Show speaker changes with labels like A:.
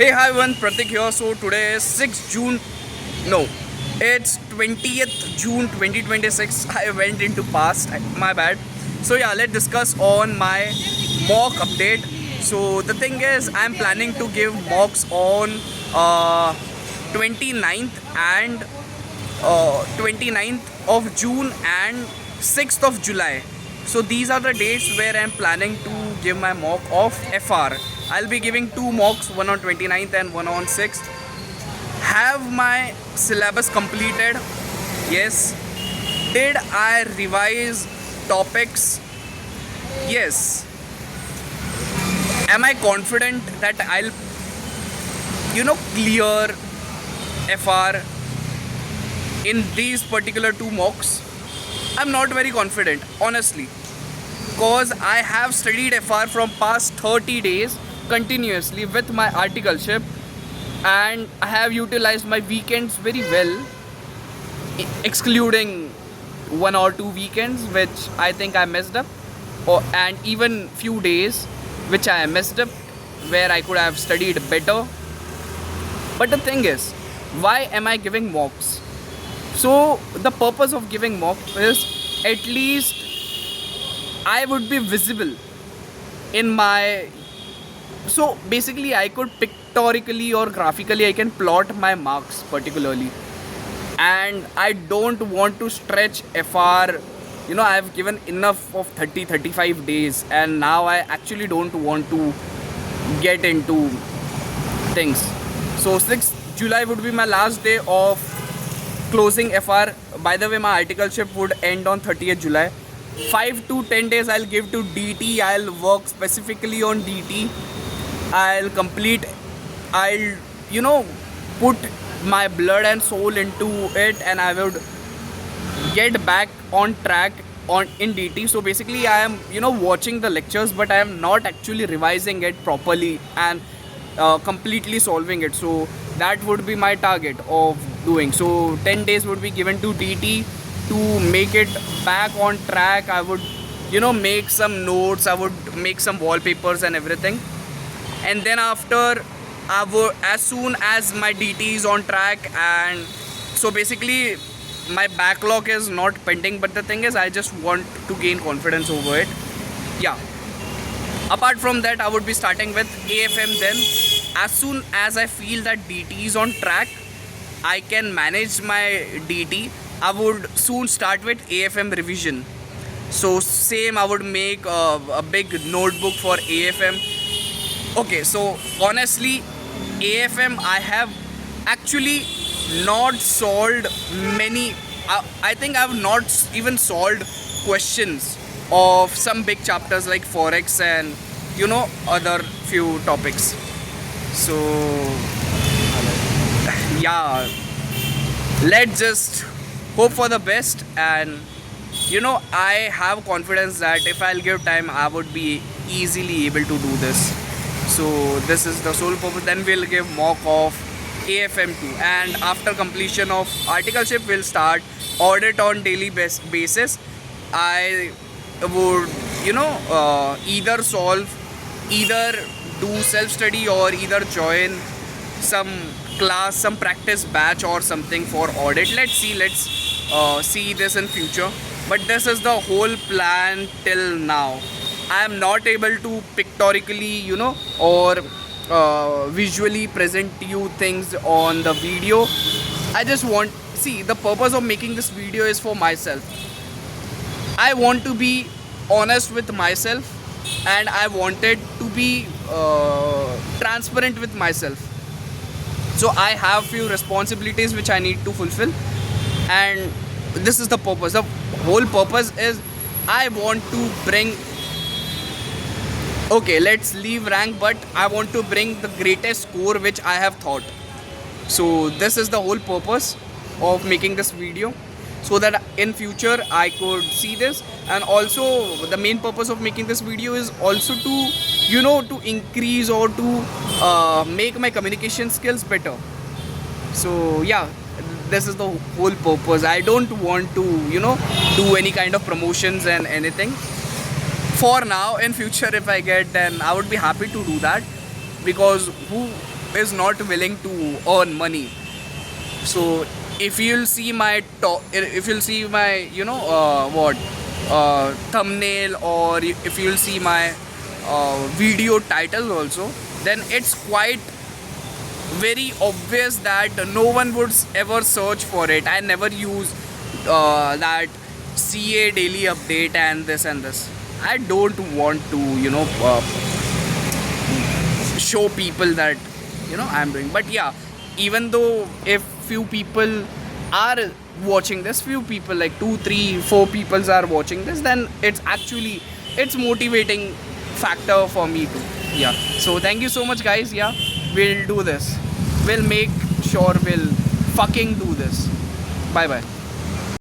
A: Hey, hi everyone, Pratik here. So today is 6th June. No, it's 20th June 2026. I went into past. My bad. So yeah, let's discuss on my mock update. So the thing is, I'm planning to give mocks on 29th and 29th of June and 6th of July. So these are the dates where I'm planning to give my mock of FR. I'll be giving two mocks, one on 29th and one on 6th. Have my syllabus completed? Yes. Did I revise topics? Yes. Am I confident that I'll clear FR in these particular two mocks? I'm not very confident, honestly, because I have studied FR from past 30 days continuously with my articleship, and I have utilized my weekends very well, excluding one or two weekends which I think I messed up, and even few days which I messed up where I could have studied better. But the thing is, why am I giving mocks? So the purpose of giving mock is at least I would be visible in my. So basically, I could pictorially or graphically I can plot my marks particularly, and I don't want to stretch FR. I've given enough of 30-35 days, and now I actually don't want to get into things. So 6th July would be my last day of closing FR. By the way, my articleship would end on 30th July. 5 to 10 days I'll give to DT. I'll work specifically on DT. I'll complete, I'll put my blood and soul into it, and I would get back on track on in DT. So basically I am watching the lectures, but I am not actually revising it properly and completely solving it. So that would be my target of doing. So 10 days would be given to DT to make it back on track. I would make some notes, I would make some wallpapers and everything, and then after I would, as soon as my DT is on track, and so basically my backlog is not pending, but the thing is I just want to gain confidence over it. Yeah, apart from that I would be starting with AFM. Then as soon as I feel that DT is on track, I can manage my DT, I would soon start with AFM revision. So same, I would make a big notebook for AFM. Okay, so honestly, AFM I have actually not solved many. I think I have not even solved questions of some big chapters like Forex and other few topics. So yeah, let's just hope for the best, and I have confidence that if I'll give time I would be easily able to do this. So this is the sole purpose. Then we'll give mock of AFM2, and after completion of articleship we'll start audit on daily basis. I would either do self-study or either join some class, some practice batch or something for audit. Let's see this in future, but this is the whole plan till now. I am not able to pictorially or visually present you things on the video. I just want, see, the purpose of making this video is for myself. I want to be honest with myself, and I wanted to be transparent with myself. So I have few responsibilities which I need to fulfill, and this is the purpose. The whole purpose is I want to bring, okay, let's leave rank, but I want to bring the greatest score which I have thought. So this is the whole purpose of making this video, so that in future I could see this. And also the main purpose of making this video is also to to increase or to make my communication skills better. So yeah, this is the whole purpose. I don't want to do any kind of promotions and anything. For now, in future if I get, then I would be happy to do that, because is not willing to earn money. So if you'll see my if you'll see my thumbnail, or if you'll see my video title also, then it's quite very obvious that no one would ever search for it. I never use that CA daily update and this and this. I don't want to show people that I'm doing. But yeah, even though if few people are watching this, few people like 2 3 4 people are watching this, then it's motivating factor for me too. Yeah, so thank you so much guys. Yeah, we'll do this, we'll make sure we'll fucking do this. Bye bye.